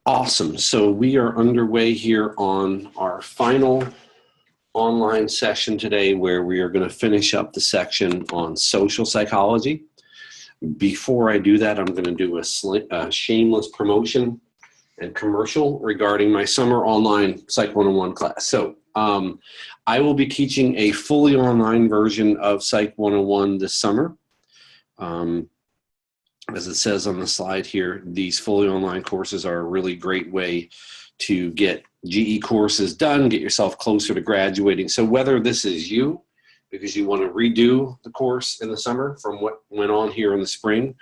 Awesome. So we are underway here on our final online session today, where we are going to finish up the section on social psychology. Before I do that, I'm going to do a shameless promotion and commercial regarding my summer online Psych 101 class. So I will be teaching a fully online version of Psych 101 this summer. As it says on the slide here, these fully online courses are a really great way to get GE courses done, get yourself closer to graduating. So whether this is you, because you want to redo the course in the summer from what went on here in the spring,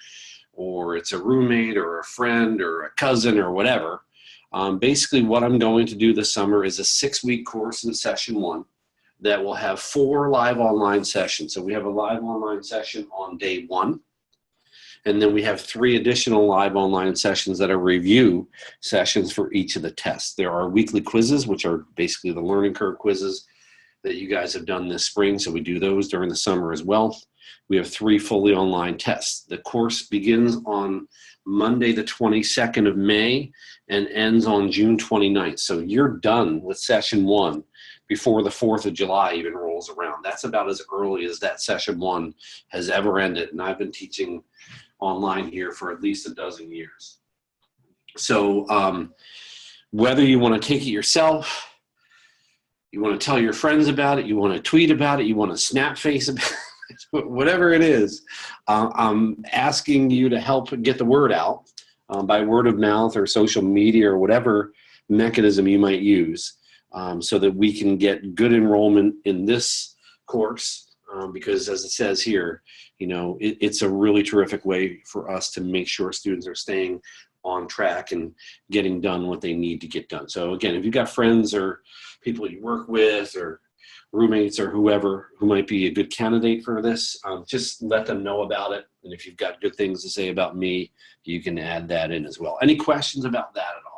or it's a roommate or a friend or a cousin or whatever, basically what I'm going to do this summer is a 6-week course in session 1 that will have 4 live online sessions. So we have a live online session on day 1. And then we have 3 additional live online sessions that are review sessions for each of the tests. There are weekly quizzes, which are basically the learning curve quizzes that you guys have done this spring. So we do those during the summer as well. We have 3 fully online tests. The course begins on Monday, the 22nd of May, and ends on June 29th. So you're done with session 1 before the 4th of July even rolls around. That's about as early as that session 1 has ever ended. And I've been teaching online here for at least a dozen years. So whether you want to take it yourself, you want to tell your friends about it, you want to tweet about it, you want to snap face about it, whatever it is, I'm asking you to help get the word out by word of mouth or social media or whatever mechanism you might use, so that we can get good enrollment in this course. Because as it says here, you know, it's a really terrific way for us to make sure students are staying on track and getting done what they need to get done. So again, if you've got friends or people you work with or roommates or whoever who might be a good candidate for this, just let them know about it. And if you've got good things to say about me, you can add that in as well. Any questions about that at all?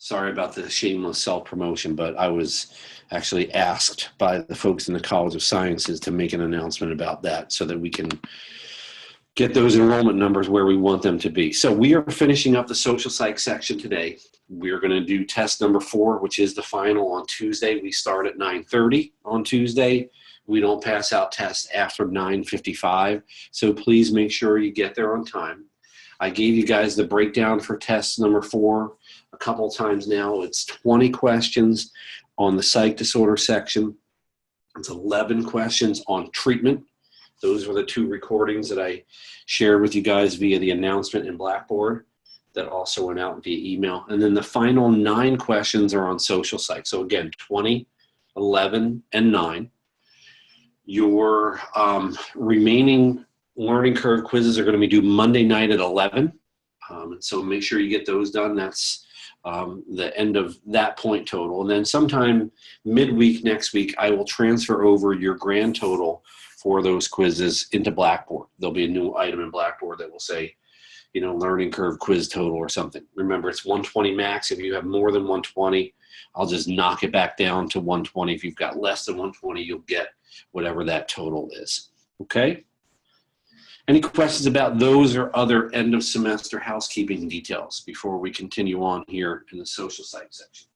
Sorry about the shameless self-promotion, but I was actually asked by the folks in the College of Sciences to make an announcement about that so that we can get those enrollment numbers where we want them to be. So we are finishing up the social psych section today. We're going to do test number 4, which is the final on Tuesday. We start at 9:30 on Tuesday. We don't pass out tests after 9:55. So please make sure you get there on time. I gave you guys the breakdown for test number 4 a couple of times now. It's 20 questions on the psych disorder section. It's 11 questions on treatment. Those were the 2 recordings that I shared with you guys via the announcement in Blackboard that also went out via email. And then the final 9 questions are on social psych. So again, 20, 11, and 9. Your remaining learning curve quizzes are going to be due Monday night at 11. And so make sure you get those done. That's the end of that point total. And then sometime midweek next week, I will transfer over your grand total for those quizzes into Blackboard. There'll be a new item in Blackboard that will say, you know, learning curve quiz total or something. Remember, it's 120 max. If you have more than 120, I'll just knock it back down to 120. If you've got less than 120, you'll get whatever that total is. Okay? Any questions about those or other end of semester housekeeping details before we continue on here in the social psych section?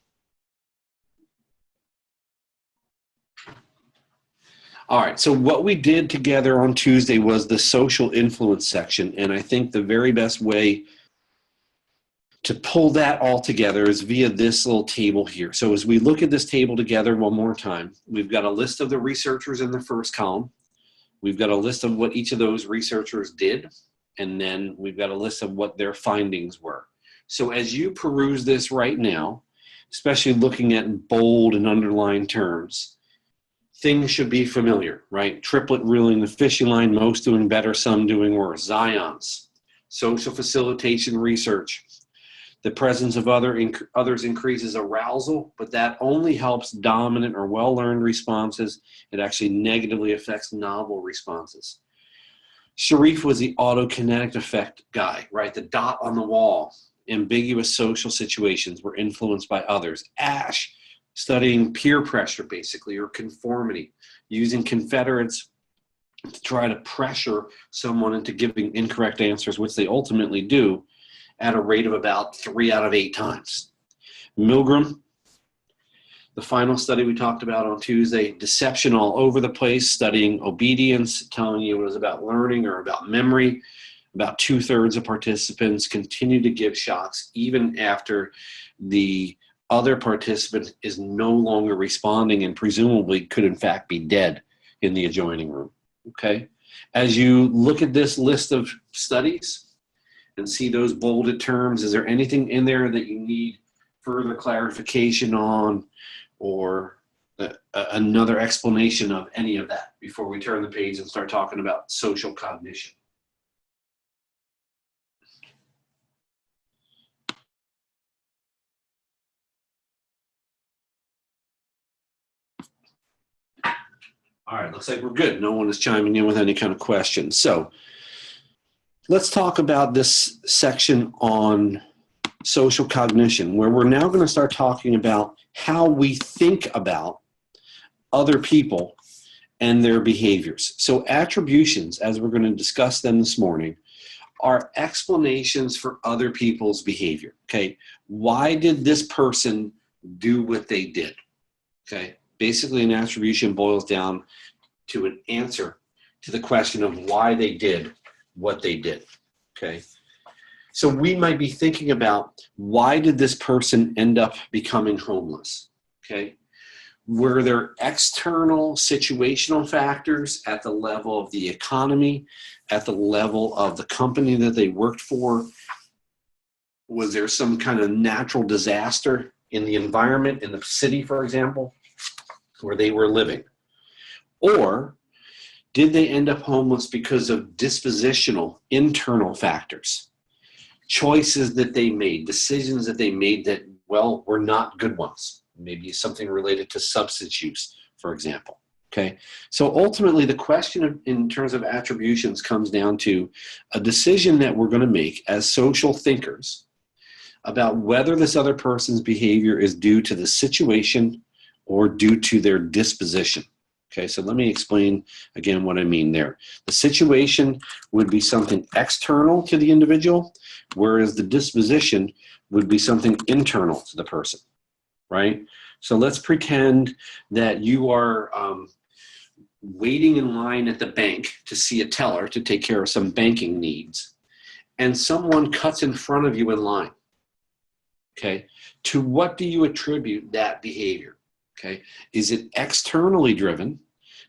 All right, so what we did together on Tuesday was the social influence section, and I think the very best way to pull that all together is via this little table here. So as we look at this table together one more time, we've got a list of the researchers in the first column. We've got a list of what each of those researchers did, and then we've got a list of what their findings were. So as you peruse this right now, especially looking at bold and underlined terms, things should be familiar, right? Triplet ruling the fishing line, most doing better, some doing worse. Zions, social facilitation research. The presence of others increases arousal, but that only helps dominant or well-learned responses. It actually negatively affects novel responses. Sharif was the autokinetic effect guy, right? The dot on the wall. Ambiguous social situations were influenced by others. Ash, studying peer pressure, basically, or conformity, using Confederates to try to pressure someone into giving incorrect answers, which they ultimately do at a rate of about 3 out of 8 times. Milgram, the final study we talked about on Tuesday, deception all over the place, studying obedience, telling you it was about learning or about memory. About 2/3 of participants continue to give shocks even after the other participant is no longer responding and presumably could in fact be dead in the adjoining room. Okay? As you look at this list of studies and see those bolded terms, is there anything in there that you need further clarification on or another explanation of any of that before we turn the page and start talking about social cognition? All right, looks like we're good. No one is chiming in with any kind of questions. So let's talk about this section on social cognition, where we're now going to start talking about how we think about other people and their behaviors. So attributions, as we're going to discuss them this morning, are explanations for other people's behavior. Okay, why did this person do what they did? Okay. Basically, an attribution boils down to an answer to the question of why they did what they did, okay? So we might be thinking about, why did this person end up becoming homeless, okay? Were there external situational factors at the level of the economy, at the level of the company that they worked for? Was there some kind of natural disaster in the environment, in the city, for example, where they were living? Or did they end up homeless because of dispositional, internal factors? Choices that they made, decisions that they made that, well, were not good ones. Maybe something related to substance use, for example. Okay, so ultimately the question in terms of attributions comes down to a decision that we're going to make as social thinkers about whether this other person's behavior is due to the situation or due to their disposition. Okay, so let me explain again what I mean there. The situation would be something external to the individual, whereas the disposition would be something internal to the person, right? So let's pretend that you are waiting in line at the bank to see a teller to take care of some banking needs, and someone cuts in front of you in line. Okay, to what do you attribute that behavior? Okay, is it externally driven?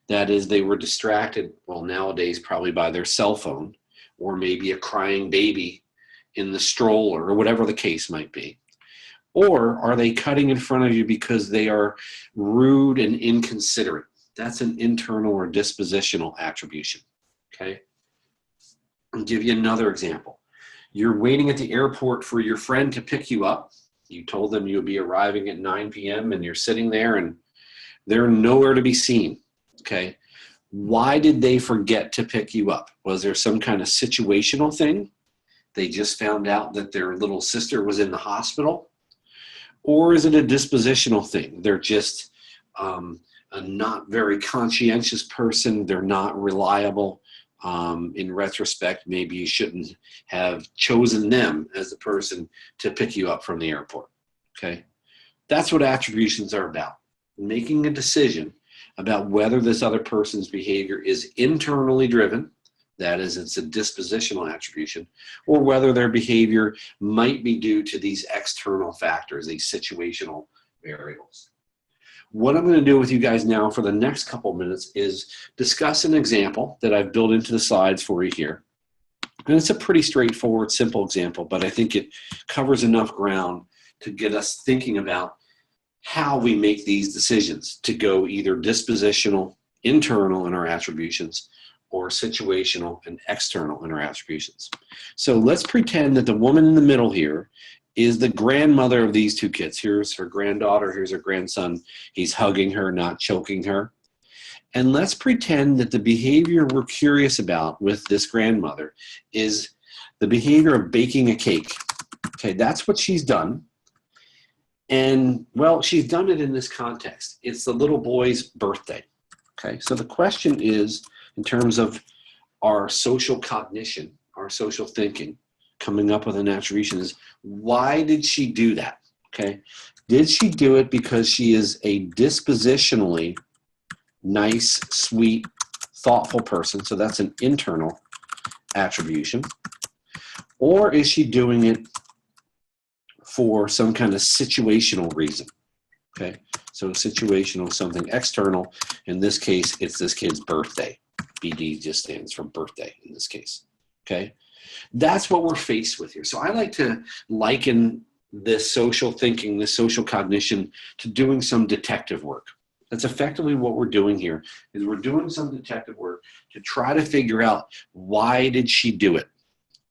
That is, they were distracted, well, nowadays probably by their cell phone, or maybe a crying baby in the stroller, or whatever the case might be. Or are they cutting in front of you because they are rude and inconsiderate? That's an internal or dispositional attribution. Okay, I'll give you another example. You're waiting at the airport for your friend to pick you up. You told them you'll be arriving at 9 p.m. and you're sitting there and they're nowhere to be seen, okay? Why did they forget to pick you up? Was there some kind of situational thing? They just found out that their little sister was in the hospital? Or is it a dispositional thing? They're just a not very conscientious person. They're not reliable. In retrospect, maybe you shouldn't have chosen them as the person to pick you up from the airport, okay? That's what attributions are about, making a decision about whether this other person's behavior is internally driven, that is, it's a dispositional attribution, or whether their behavior might be due to these external factors, these situational variables. What I'm going to do with you guys now for the next couple minutes is discuss an example that I've built into the slides for you here. And it's a pretty straightforward, simple example, but I think it covers enough ground to get us thinking about how we make these decisions to go either dispositional, internal in our attributions, or situational and external in our attributions. So let's pretend that the woman in the middle here is the grandmother of these two kids. Here's her granddaughter, here's her grandson. He's hugging her, not choking her. And let's pretend that the behavior we're curious about with this grandmother is the behavior of baking a cake. Okay, that's what she's done. And, well, she's done it in this context. It's the little boy's birthday. Okay, so the question is, in terms of our social cognition, our social thinking, coming up with an attribution is, why did she do that? Okay. Did she do it because she is a dispositionally nice, sweet, thoughtful person? So that's an internal attribution. Or is she doing it for some kind of situational reason? Okay. So situational, something external. In this case, it's this kid's birthday. BD just stands for birthday in this case. Okay. That's what we're faced with here. So I like to liken this social thinking, this social cognition, to doing some detective work. That's effectively what we're doing here, is we're doing some detective work to try to figure out, why did she do it?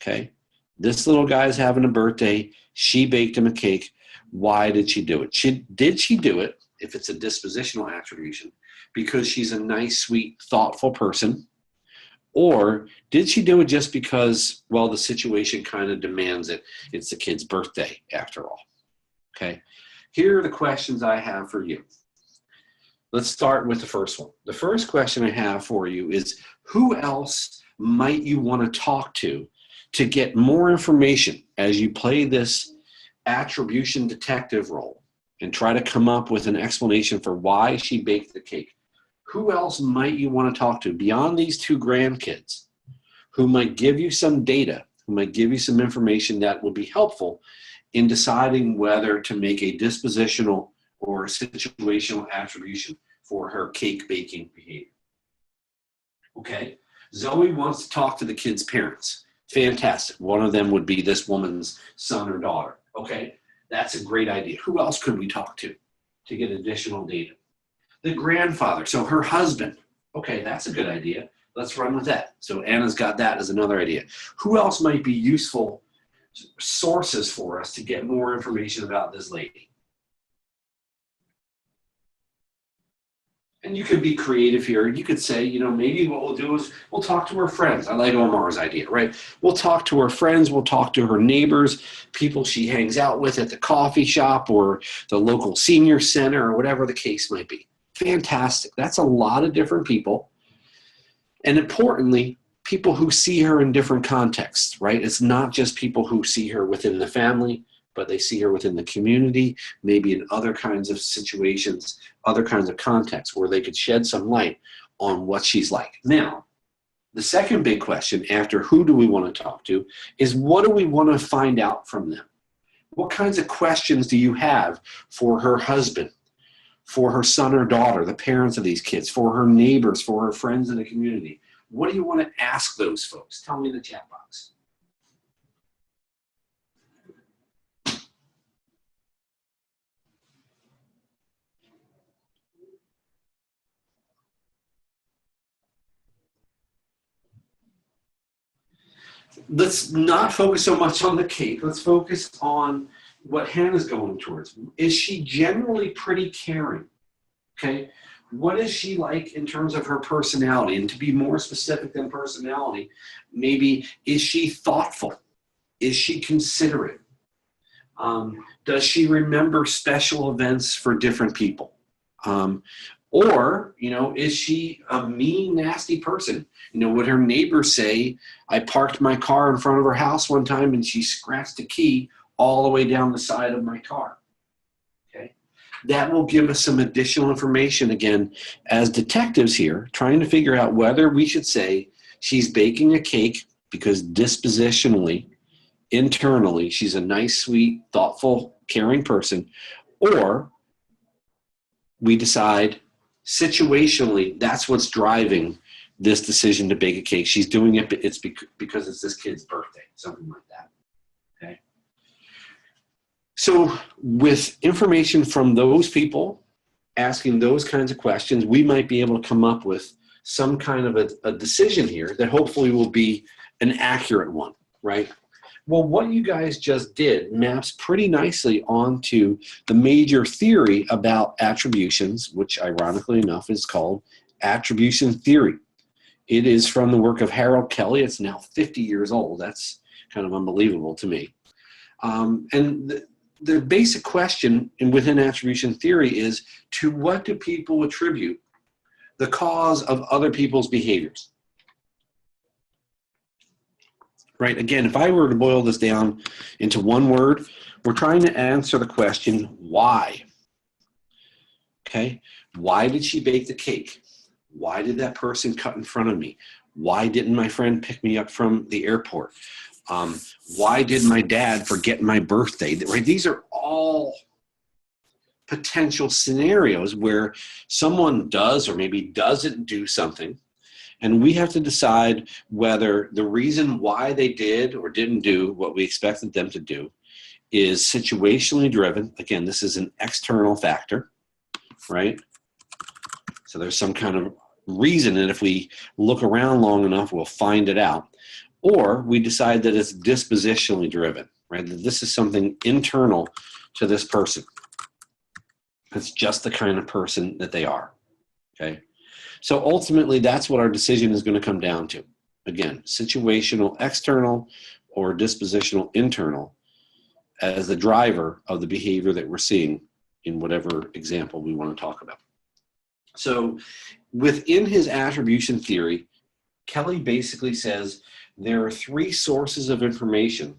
Okay. This little guy's having a birthday. She baked him a cake. Why did she do it? Did she do it, if it's a dispositional attribution, because she's a nice, sweet, thoughtful person? Or did she do it just because, well, the situation kind of demands it? It's the kid's birthday, after all. Okay. Here are the questions I have for you. Let's start with the first one. The first question I have for you is, who else might you want to talk to get more information as you play this attribution detective role and try to come up with an explanation for why she baked the cake? Who else might you want to talk to beyond these two grandkids, who might give you some data, who might give you some information that will be helpful in deciding whether to make a dispositional or situational attribution for her cake baking behavior? Okay, Zoe wants to talk to the kid's parents. Fantastic. One of them would be this woman's son or daughter. Okay, that's a great idea. Who else could we talk to get additional data? The grandfather, so her husband. Okay, that's a good idea. Let's run with that. So Anna's got that as another idea. Who else might be useful sources for us to get more information about this lady? And you could be creative here. You could say, you know, maybe what we'll do is we'll talk to her friends. I like Omar's idea, right? We'll talk to her friends. We'll talk to her neighbors, people she hangs out with at the coffee shop or the local senior center or whatever the case might be. Fantastic. That's a lot of different people. And importantly, people who see her in different contexts, right? It's not just people who see her within the family, but they see her within the community, maybe in other kinds of situations, other kinds of contexts where they could shed some light on what she's like. Now, the second big question after who do we want to talk to is, what do we want to find out from them? What kinds of questions do you have for her husband, for her son or daughter, the parents of these kids, for her neighbors, for her friends in the community? What do you want to ask those folks? Tell me in the chat box. Let's not focus so much on the cake. Let's focus on what Hannah's going towards. Is she generally pretty caring? Okay. What is she like in terms of her personality? And to be more specific than personality, maybe, is she thoughtful? Is she considerate? Does she remember special events for different people? Or, you know, is she a mean, nasty person? You know, would her neighbors say, I parked my car in front of her house one time and she scratched a key all the way down the side of my car? Okay. That will give us some additional information, again, as detectives here, trying to figure out whether we should say she's baking a cake because dispositionally, internally, she's a nice, sweet, thoughtful, caring person, or we decide situationally that's what's driving this decision to bake a cake. She's doing it, it's because it's this kid's birthday, something like that. Okay. So with information from those people asking those kinds of questions, we might be able to come up with some kind of a decision here that hopefully will be an accurate one, right? Well, what you guys just did maps pretty nicely onto the major theory about attributions, which ironically enough is called attribution theory. It is from the work of Harold Kelly. It's now 50 years old. That's kind of unbelievable to me. And the basic question within attribution theory is, to what do people attribute the cause of other people's behaviors? right? Again, if I were to boil this down into one word, we're trying to answer the question, why? Okay, why did she bake the cake? Why did that person cut in front of me? Why didn't my friend pick me up from the airport? Why did my dad forget my birthday? Right? These are all potential scenarios where someone does or maybe doesn't do something, and we have to decide whether the reason why they did or didn't do what we expected them to do is situationally driven. Again, this is an external factor, right? So there's some kind of reason, and if we look around long enough, we'll find it out. Or we decide that it's dispositionally driven, right? That this is something internal to this person. It's just the kind of person that they are, okay? So ultimately, that's what our decision is going to come down to. Again, situational external or dispositional internal as the driver of the behavior that we're seeing in whatever example we want to talk about. So within his attribution theory, Kelly basically says there are three sources of information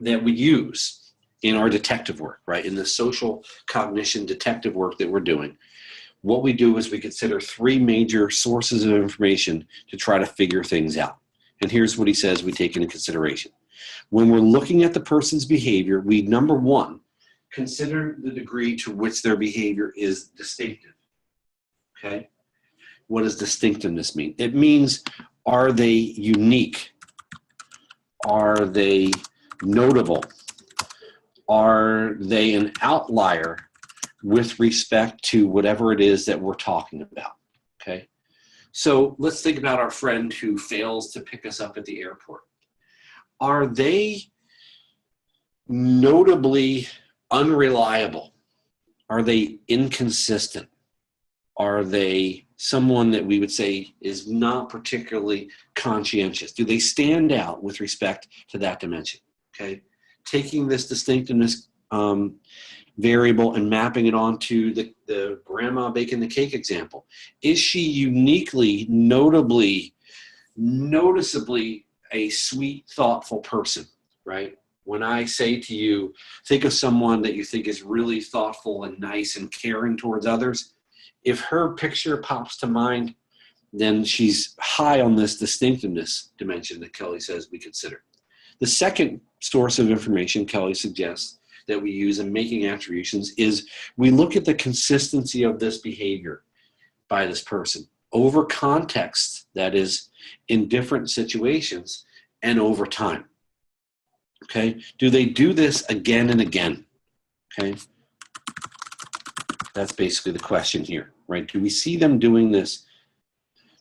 that we use in our detective work, right? In the social cognition detective work that we're doing. What we do is we consider three major sources of information to try to figure things out. And here's what he says we take into consideration. When we're looking at the person's behavior, we, number one, consider the degree to which their behavior is distinctive. Okay? What does distinctiveness mean? It means, are they unique? Are they notable? Are they an outlier with respect to whatever it is that we're talking about? Okay? So let's think about our friend who fails to pick us up at the airport. Are they notably unreliable? Are they inconsistent? Are they someone that we would say is not particularly conscientious? Do they stand out with respect to that dimension? Okay, taking this distinctiveness variable and mapping it onto the grandma baking the cake example. Is she uniquely, notably, noticeably a sweet, thoughtful person, right? When I say to you, think of someone that you think is really thoughtful and nice and caring towards others, if her picture pops to mind, then she's high on this distinctiveness dimension that Kelly says we consider. The second source of information Kelly suggests that we use in making attributions is we look at the consistency of this behavior by this person over context, that is, in different situations and over time. Okay, do they do this again and again? Okay, that's basically the question here, right? Do we see them doing this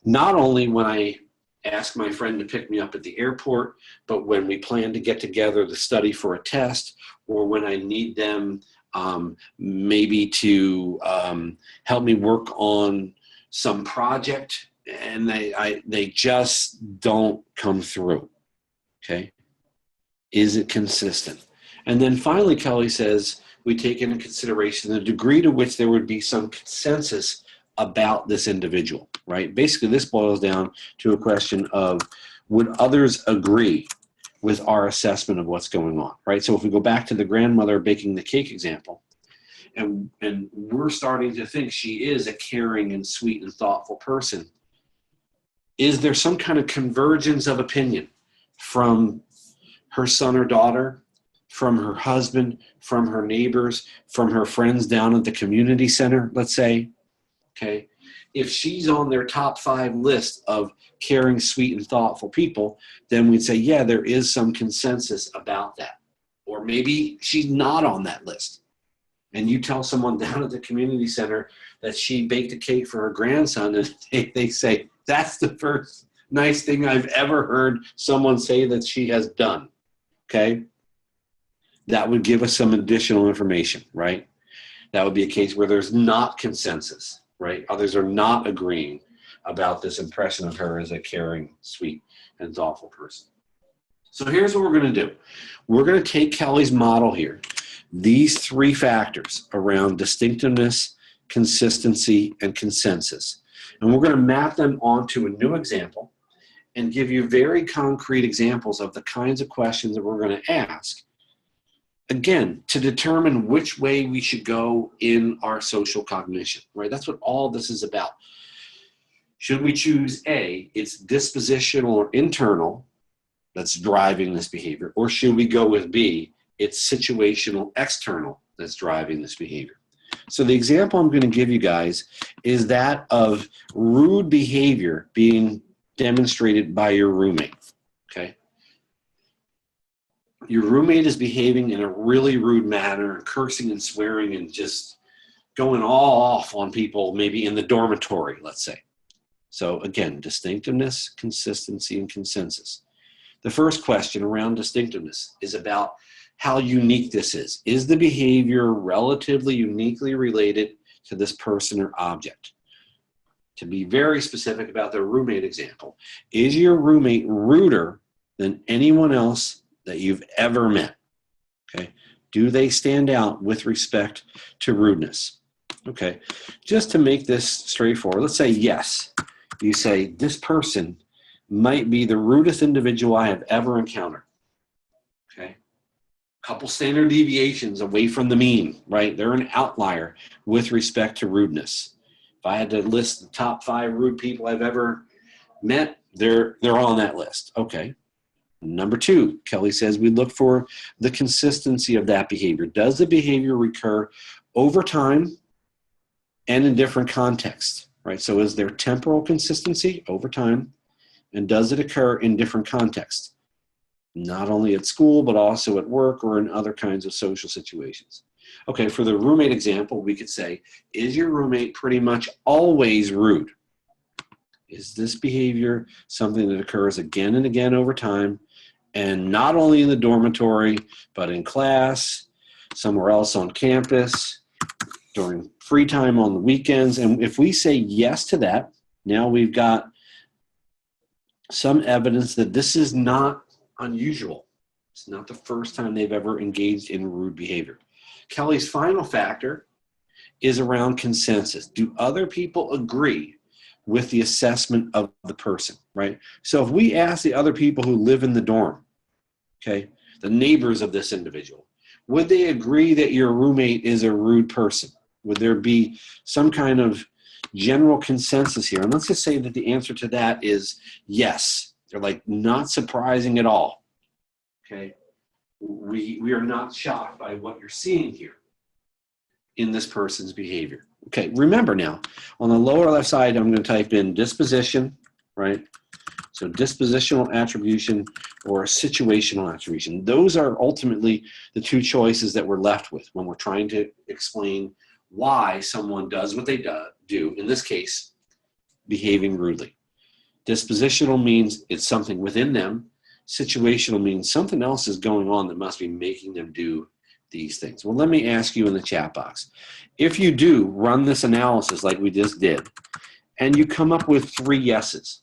not only when I ask my friend to pick me up at the airport, but when we plan to get together to study for a test, or when I need them maybe to help me work on some project, and they just don't come through, okay? Is it consistent? And then finally, Kelly says, we take into consideration the degree to which there would be some consensus about this individual, right? Basically, this boils down to a question of, would others agree with our assessment of what's going on, right? So if we go back to the grandmother baking the cake example, and we're starting to think she is a caring and sweet and thoughtful person, is there some kind of convergence of opinion from her son or daughter, from her husband, from her neighbors, from her friends down at the community center, let's say? Okay, if she's on their top 5 list of caring, sweet, and thoughtful people, then we'd say, yeah, there is some consensus about that. Or maybe she's not on that list. And you tell someone down at the community center that she baked a cake for her grandson, and they say, that's the first nice thing I've ever heard someone say that she has done. Okay? That would give us some additional information, right? That would be a case where there's not consensus, right? Others are not agreeing about this impression of her as a caring, sweet, and thoughtful person. So here's what we're going to do. We're going to take Kelly's model here, these 3 factors around distinctiveness, consistency, and consensus, and we're going to map them onto a new example, and give you very concrete examples of the kinds of questions that we're going to ask. Again, to determine which way we should go in our social cognition, right? That's what all this is about. Should we choose A, it's dispositional or internal that's driving this behavior, or should we go with B, it's situational external that's driving this behavior? So the example I'm going to give you guys is that of rude behavior being demonstrated by your roommate, okay? Your roommate is behaving in a really rude manner, cursing and swearing and just going all off on people, maybe in the dormitory, let's say. So again, distinctiveness, consistency, and consensus. The first question around distinctiveness is about how unique this is. Is the behavior relatively uniquely related to this person or object? To be very specific about the roommate example, is your roommate ruder than anyone else that you've ever met? Okay. Do they stand out with respect to rudeness? Okay. Just to make this straightforward, let's say yes. You say, this person might be the rudest individual I have ever encountered. Okay. Couple standard deviations away from the mean, right? They're an outlier with respect to rudeness. If I had to list the top 5 rude people I've ever met, they're on that list. Okay. Number 2, Kelly says we look for the consistency of that behavior. Does the behavior recur over time and in different contexts, right? So is there temporal consistency over time, and does it occur in different contexts? Not only at school, but also at work or in other kinds of social situations. Okay, for the roommate example, we could say, is your roommate pretty much always rude? Is this behavior something that occurs again and again over time, and not only in the dormitory, but in class, somewhere else on campus, during free time on the weekends? And if we say yes to that, now we've got some evidence that this is not unusual. It's not the first time they've ever engaged in rude behavior. Kelly's final factor is around consensus. Do other people agree with the assessment of the person, right? So if we ask the other people who live in the dorm, okay, the neighbors of this individual, would they agree that your roommate is a rude person? Would there be some kind of general consensus here? And let's just say that the answer to that is yes. They're like, not surprising at all. Okay, we are not shocked by what you're seeing here in this person's behavior. Okay, remember now, on the lower left side, I'm going to type in disposition, right? So dispositional attribution or situational attribution. Those are ultimately the 2 choices that we're left with when we're trying to explain why someone does what they do, in this case, behaving rudely. Dispositional means it's something within them. Situational means something else is going on that must be making them do these things. Well, let me ask you in the chat box. If you do run this analysis like we just did, and you come up with 3 yeses,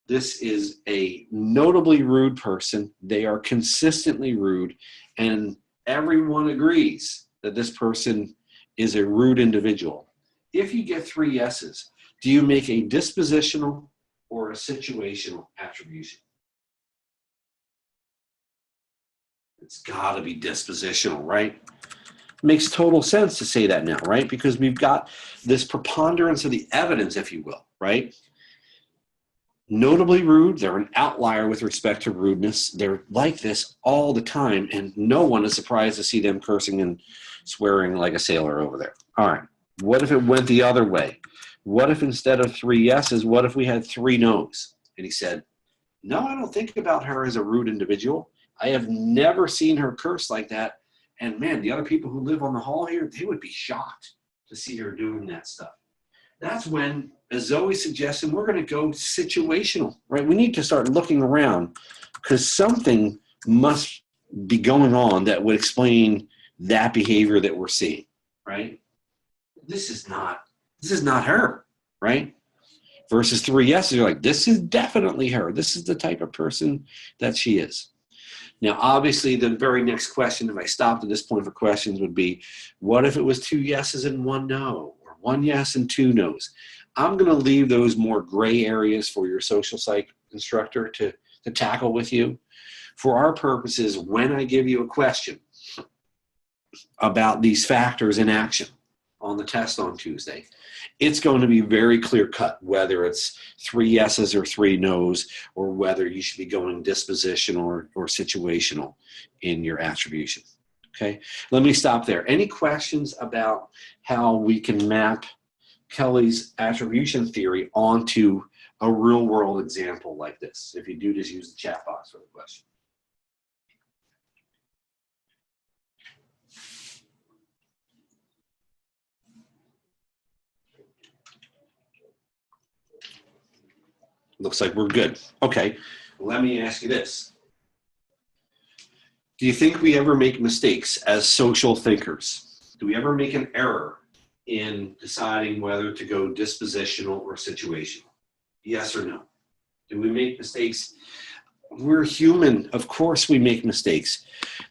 this is a notably rude person, they are consistently rude, and everyone agrees that this person is a rude individual. If you get 3 yeses, do you make a dispositional or a situational attribution? It's got to be dispositional, right? Makes total sense to say that now, right? Because we've got this preponderance of the evidence, if you will, right? Notably rude, they're an outlier with respect to rudeness. They're like this all the time, and no one is surprised to see them cursing and swearing like a sailor over there. All right, what if it went the other way? What if instead of 3 yeses, what if we had 3 no's? And he said, no, I don't think about her as a rude individual. I have never seen her curse like that. And man, the other people who live on the hall here, they would be shocked to see her doing that stuff. That's when, as Zoe suggested, we're going to go situational, right? We need to start looking around because something must be going on that would explain that behavior that we're seeing, right? This is not her, right? Versus 3 yeses, you're like, this is definitely her. This is the type of person that she is. Now, obviously, the very next question, if I stopped at this point for questions, would be, what if it was 2 yeses and 1 no? Or 1 yes and 2 no's? I'm going to leave those more gray areas for your social psych instructor to tackle with you. For our purposes, when I give you a question about these factors in action on the test on Tuesday, it's going to be very clear cut whether it's 3 yeses or 3 nos, or whether you should be going dispositional or situational in your attribution. Okay, let me stop there. Any questions about how we can map Kelly's attribution theory onto a real world example like this? If you do, just use the chat box for the question. Looks like we're good. Okay, let me ask you this. Do you think we ever make mistakes as social thinkers? Do we ever make an error in deciding whether to go dispositional or situational? Yes or no? Do we make mistakes? We're human. Of course we make mistakes.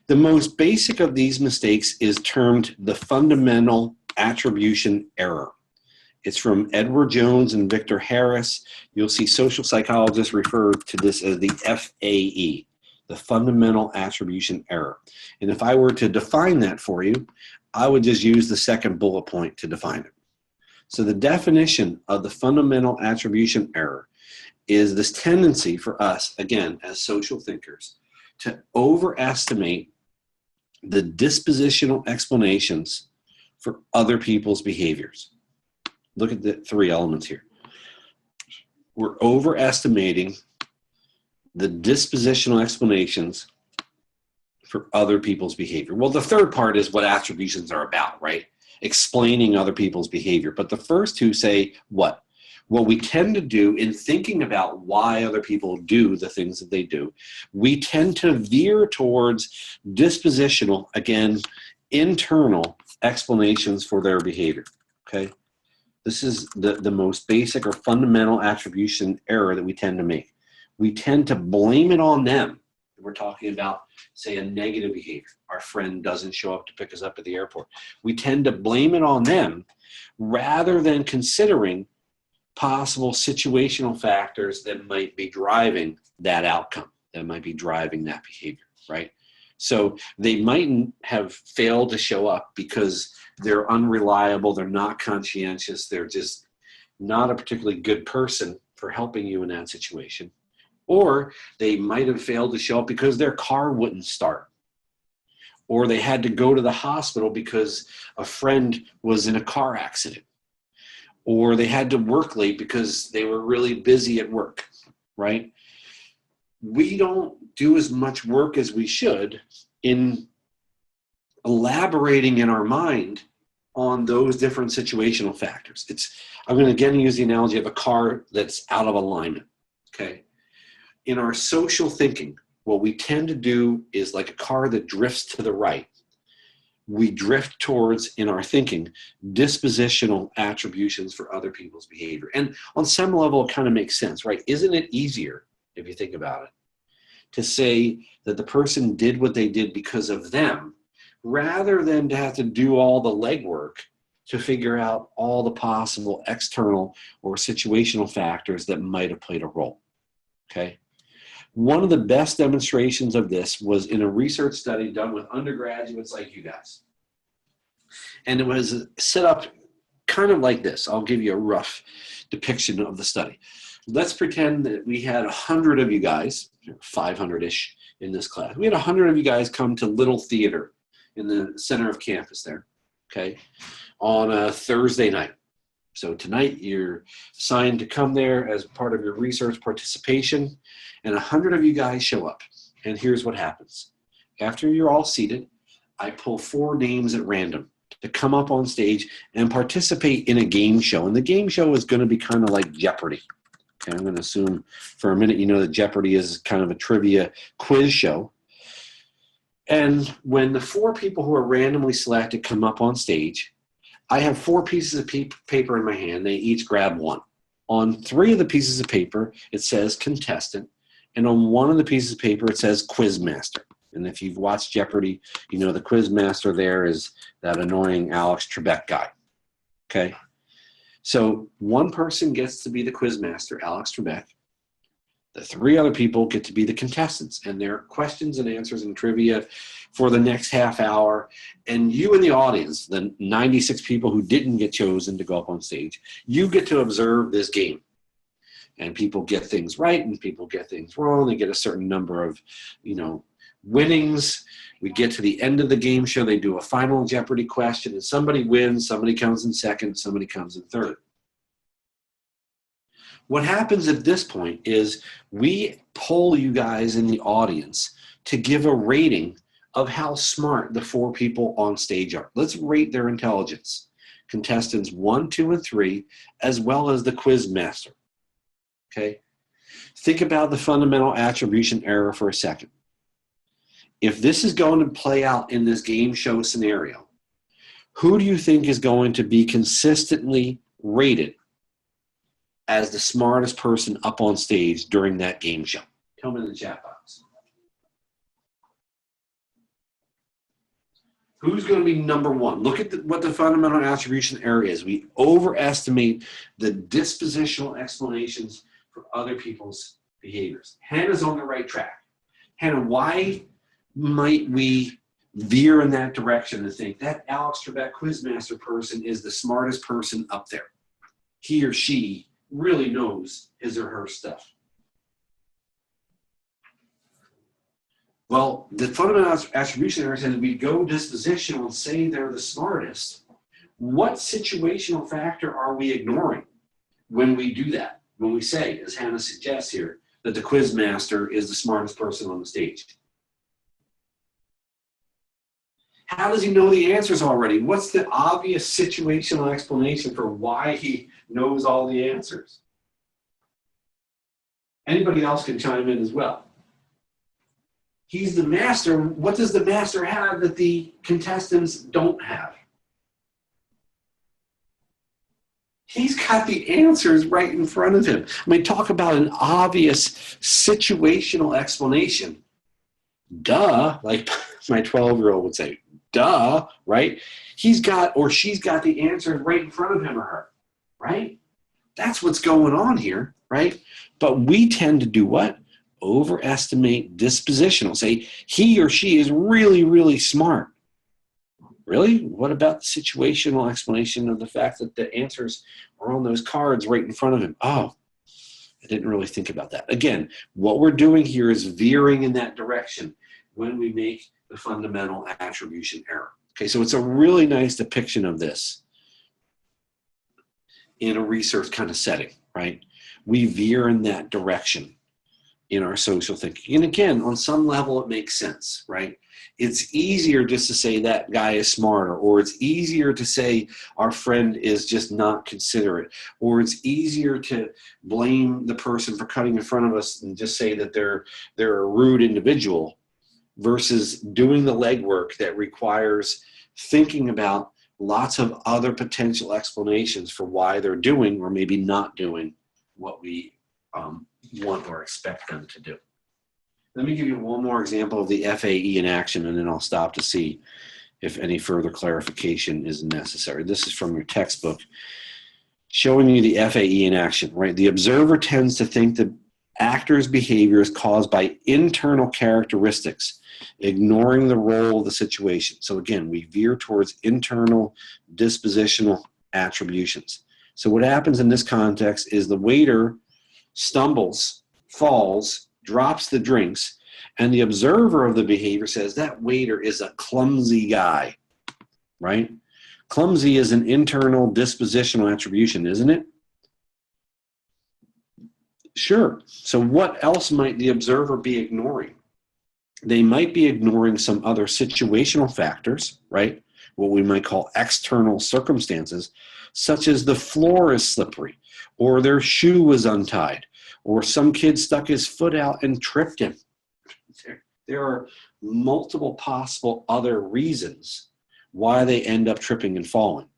The most basic of these mistakes is termed the fundamental attribution error. It's from Edward Jones and Victor Harris. You'll see social psychologists refer to this as the FAE, the fundamental attribution error. And if I were to define that for you, I would just use the second bullet point to define it. So the definition of the fundamental attribution error is this tendency for us, again, as social thinkers, to overestimate the dispositional explanations for other people's behaviors. Look at the 3 elements here. We're overestimating the dispositional explanations for other people's behavior. Well, the third part is what attributions are about, right? Explaining other people's behavior. But the first 2 say what? What we tend to do in thinking about why other people do the things that they do, we tend to veer towards dispositional, again, internal explanations for their behavior, okay? This is the most basic or fundamental attribution error that we tend to make. We tend to blame it on them. We're talking about, say, a negative behavior. Our friend doesn't show up to pick us up at the airport. We tend to blame it on them rather than considering possible situational factors that might be driving that outcome, that might be driving that behavior, right? So they mightn't have failed to show up because they're unreliable, they're not conscientious, they're just not a particularly good person for helping you in that situation. Or they might have failed to show up because their car wouldn't start. Or they had to go to the hospital because a friend was in a car accident. Or they had to work late because they were really busy at work, right? We don't do as much work as we should in elaborating in our mind on those different situational factors. I'm going to again use the analogy of a car that's out of alignment, okay? In our social thinking, what we tend to do is like a car that drifts to the right. We drift towards, in our thinking, dispositional attributions for other people's behavior. And on some level, it kind of makes sense, right? Isn't it easier, if you think about it, to say that the person did what they did because of them, rather than to have to do all the legwork to figure out all the possible external or situational factors that might have played a role, okay? One of the best demonstrations of this was in a research study done with undergraduates like you guys. And it was set up kind of like this. I'll give you a rough depiction of the study. Let's pretend that we had 100 of you guys, 500-ish in this class. We had 100 of you guys come to Little Theater in the center of campus there, okay, on a Thursday night. So tonight you're assigned to come there as part of your research participation, and 100 of you guys show up. And here's what happens. After you're all seated, I pull 4 names at random to come up on stage and participate in a game show. And the game show is going to be kind of like Jeopardy. Okay, I'm going to assume for a minute you know that Jeopardy is kind of a trivia quiz show. And when the 4 people who are randomly selected come up on stage, I have 4 pieces of paper in my hand. They each grab one. On 3 of the pieces of paper, it says contestant. And on 1 of the pieces of paper, it says quizmaster. And if you've watched Jeopardy, you know the quizmaster there is that annoying Alex Trebek guy. Okay? So one person gets to be the quiz master, Alex Trebek. The three other people get to be the contestants, and their questions and answers and trivia for the next half hour. And you in the audience, the 96 people who didn't get chosen to go up on stage, you get to observe this game. And people get things right and people get things wrong. They get a certain number of, winnings. We get to the end of the game show. They do a final Jeopardy question, and somebody wins, somebody comes in second, somebody comes in third. What happens at this point is we poll you guys in the audience to give a rating of how smart the four people on stage are. Let's rate their intelligence. Contestants 1, 2, and 3, as well as the quiz master. Okay? Think about the fundamental attribution error for a second. If this is going to play out in this game show scenario, who do you think is going to be consistently rated as the smartest person up on stage during that game show? Tell me in the chat box. Who's going to be number one? Look at what the fundamental attribution error is. We overestimate the dispositional explanations for other people's behaviors. Hannah's on the right track. Hannah, why might we veer in that direction and think that Alex Trebek Quizmaster person is the smartest person up there? He or she really knows his or her stuff. Well, the fundamental attribution error says we go dispositional and say they're the smartest. What situational factor are we ignoring when we do that? When we say, as Hannah suggests here, that the quiz master is the smartest person on the stage? How does he know the answers already? What's the obvious situational explanation for why he knows all the answers? Anybody else can chime in as well. He's the master. What does the master have that the contestants don't have? He's got the answers right in front of him. I mean, talk about an obvious situational explanation. Duh, like my 12-year-old would say, duh, right? He's got or she's got the answers right in front of him or her, right? That's what's going on here, right? But we tend to do what? Overestimate dispositional. Say he or she is really, really smart. Really? What about the situational explanation of the fact that the answers are on those cards right in front of him? Oh, I didn't really think about that. Again, what we're doing here is veering in that direction when we make the fundamental attribution error. Okay, so it's a really nice depiction of this in a research kind of setting, right? We veer in that direction in our social thinking. And again, on some level, it makes sense, right? It's easier just to say that guy is smarter, or it's easier to say our friend is just not considerate, or it's easier to blame the person for cutting in front of us and just say that they're a rude individual versus doing the legwork that requires thinking about lots of other potential explanations for why they're doing or maybe not doing what we want or expect them to do. Let me give you one more example of the FAE in action, and then I'll stop to see if any further clarification is necessary. This is from your textbook, showing you the FAE in action, right? The observer tends to think the actor's behavior is caused by internal characteristics, ignoring the role of the situation. So again, we veer towards internal dispositional attributions. So what happens in this context is the waiter stumbles, falls, drops the drinks, and the observer of the behavior says that waiter is a clumsy guy, right? Clumsy is an internal dispositional attribution, isn't it? Sure. So what else might the observer be ignoring? They might be ignoring some other situational factors, right? What we might call external circumstances, such as the floor is slippery, or their shoe was untied, or some kid stuck his foot out and tripped him. There are multiple possible other reasons why they end up tripping and falling,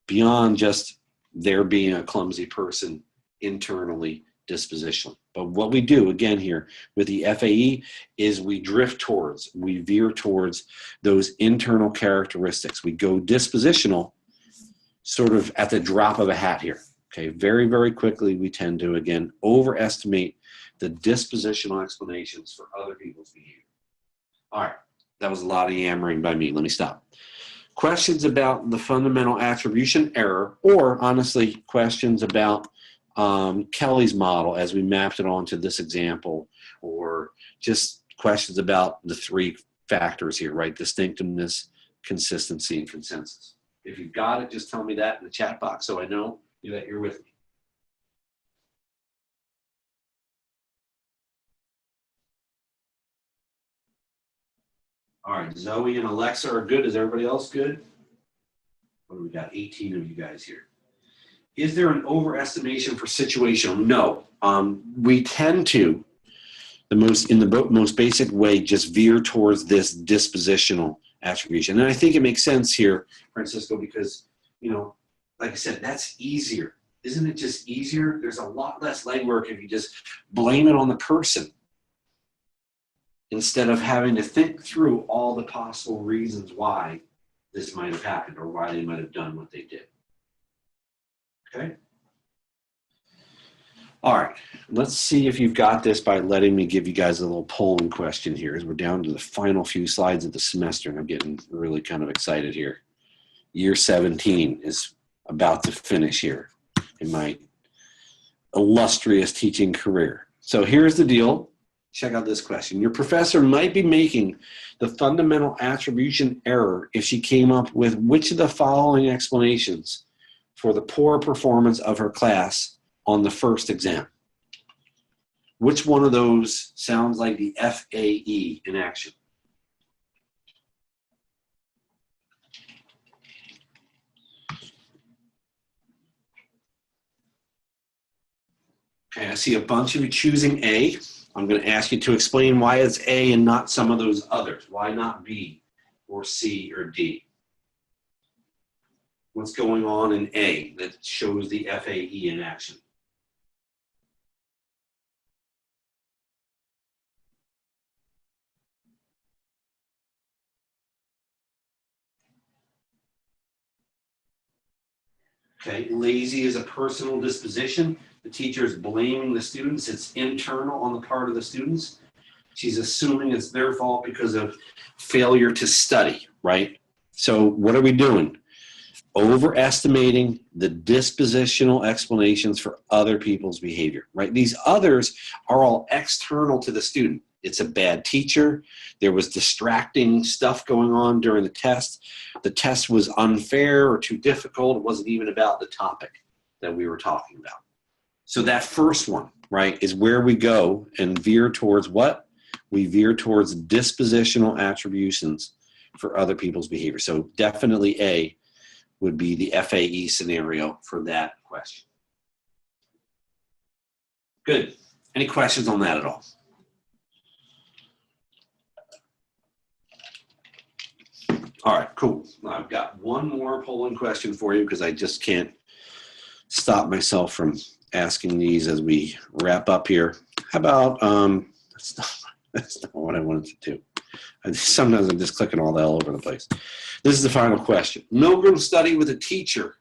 beyond just there being a clumsy person internally, dispositionally. But what we do, again here, with the FAE is we veer towards those internal characteristics. We go dispositional sort of at the drop of a hat here. Okay, very, very quickly we tend to, again, overestimate the dispositional explanations for other people's behavior. All right, that was a lot of yammering by me. Let me stop. Questions about the fundamental attribution error, or honestly, questions about Kelly's model as we mapped it onto this example, or just questions about the three factors here, right? Distinctiveness, consistency, and consensus. If you've got it, just tell me that in the chat box so I know that you're with me. All right, Zoe and Alexa are good. Is everybody else good? What do we got? 18 of you guys here. Is there an overestimation for situational? No. We tend to, in the most basic way, just veer towards this dispositional attribution. And I think it makes sense here, Francisco, because, like I said, that's easier. Isn't it just easier? There's a lot less legwork if you just blame it on the person instead of having to think through all the possible reasons why this might have happened or why they might have done what they did. Okay? All right, let's see if you've got this by letting me give you guys a little polling question here as we're down to the final few slides of the semester, and I'm getting really kind of excited here. Year 17 is about to finish here in my illustrious teaching career. So here's the deal. Check out this question. Your professor might be making the fundamental attribution error if she came up with which of the following explanations for the poor performance of her class on the first exam. Which one of those sounds like the FAE in action? Okay, I see a bunch of you choosing A. I'm going to ask you to explain why it's A and not some of those others. Why not B or C or D? What's going on in A that shows the FAE in action? Okay, lazy is a personal disposition. The teacher is blaming the students. It's internal on the part of the students. She's assuming it's their fault because of failure to study, right? So what are we doing? Overestimating the dispositional explanations for other people's behavior, right? These others are all external to the student. It's a bad teacher. There was distracting stuff going on during the test. The test was unfair or too difficult. It wasn't even about the topic that we were talking about. So that first one, right, is where we go and veer towards what? We veer towards dispositional attributions for other people's behavior. So definitely A would be the FAE scenario for that question. Good. Any questions on that at all? All right, cool. I've got one more polling question for you because I just can't stop myself from asking these as we wrap up here. How about, that's not what I wanted to do. Sometimes I'm just clicking all over the place. This is the final question. Milgram's study with a teacher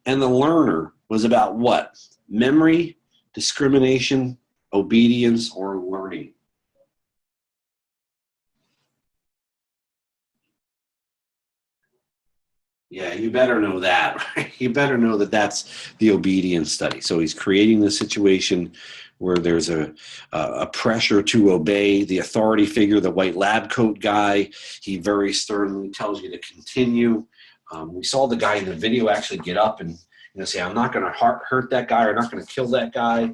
and the learner was about what? Memory, discrimination, obedience, or learning? Yeah, you better know that, right? You better know that that's the obedience study. So he's creating the situation where there's a pressure to obey the authority figure, the white lab coat guy. He very sternly tells you to continue. We saw the guy in the video actually get up and say, I'm not going to hurt that guy or not going to kill that guy.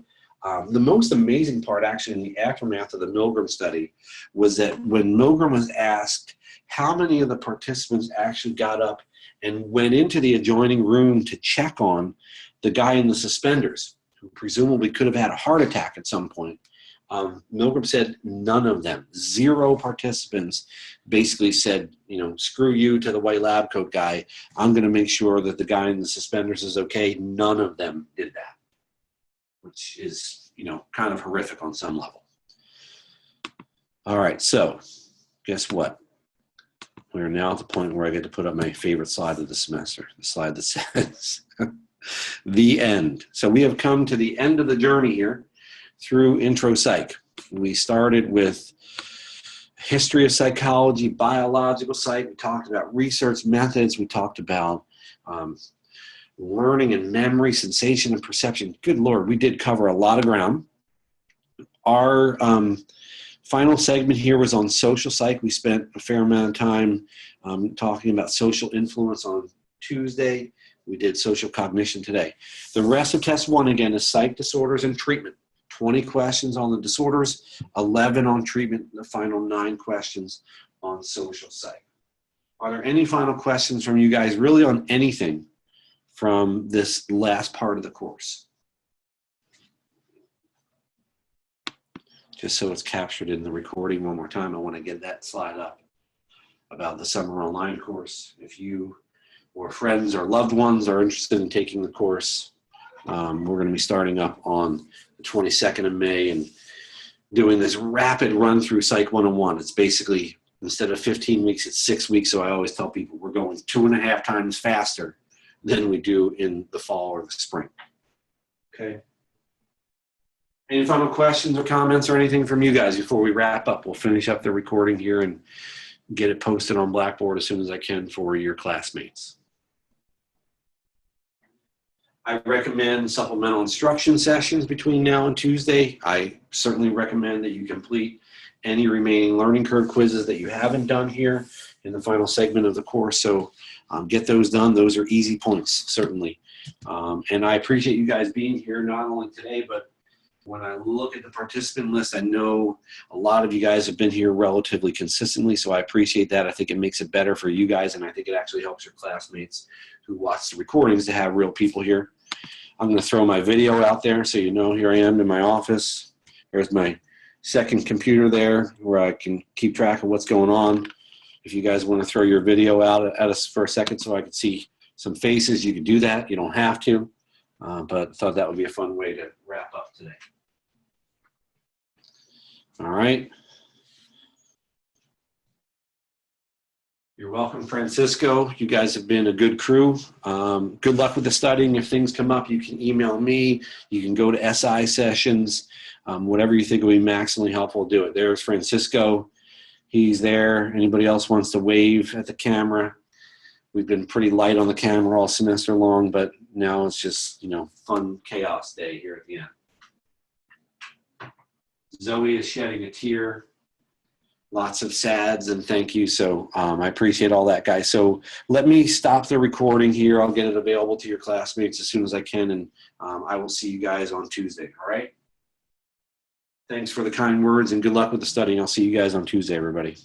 The most amazing part actually in the aftermath of the Milgram study was that when Milgram was asked how many of the participants actually got up and went into the adjoining room to check on the guy in the suspenders, who presumably could have had a heart attack at some point. Milgram said none of them. 0 participants basically said, screw you to the white lab coat guy. I'm going to make sure that the guy in the suspenders is okay. None of them did that, which is, kind of horrific on some level. All right, so guess what? we're now at the point where I get to put up my favorite slide of the semester, the slide that says the end. So we have come to the end of the journey here through Intro Psych. We started with history of psychology, biological psych. We talked about research methods. We talked about learning and memory, sensation and perception. Good Lord, we did cover a lot of ground. Our final segment here was on social psych. We spent a fair amount of time talking about social influence on Tuesday. We did social cognition today. The rest of test 1, again, is psych disorders and treatment. 20 questions on the disorders, 11 on treatment, the final 9 questions on social psych. Are there any final questions from you guys really on anything from this last part of the course? Just so it's captured in the recording one more time, I want to get that slide up about the summer online course. If you or friends or loved ones are interested in taking the course, we're going to be starting up on the 22nd of May and doing this rapid run through Psych 101. It's basically, instead of 15 weeks, it's 6 weeks. So I always tell people we're going 2.5 times faster than we do in the fall or the spring. Okay. Any final questions or comments or anything from you guys before we wrap up? We'll finish up the recording here and get it posted on Blackboard as soon as I can for your classmates. I recommend supplemental instruction sessions between now and Tuesday. I certainly recommend that you complete any remaining learning curve quizzes that you haven't done here in the final segment of the course. So get those done. Those are easy points, certainly. And I appreciate you guys being here, not only today, but when I look at the participant list, I know a lot of you guys have been here relatively consistently, so I appreciate that. I think it makes it better for you guys, and I think it actually helps your classmates who watch the recordings to have real people here. I'm going to throw my video out there so you know here I am in my office. There's my second computer there where I can keep track of what's going on. If you guys want to throw your video out at us for a second so I can see some faces, you can do that. You don't have to, but I thought that would be a fun way to wrap up today. All right. You're welcome, Francisco. You guys have been a good crew. Good luck with the studying. If things come up, you can email me. You can go to SI sessions. Whatever you think will be maximally helpful, do it. There's Francisco. He's there. Anybody else wants to wave at the camera? We've been pretty light on the camera all semester long, but now it's just, you know, fun chaos day here at the end. Zoe is shedding a tear. Lots of sads and thank you. So I appreciate all that, guys. So let me stop the recording here. I'll get it available to your classmates as soon as I can, and I will see you guys on Tuesday. All right? Thanks for the kind words and good luck with the studying. I'll see you guys on Tuesday, everybody.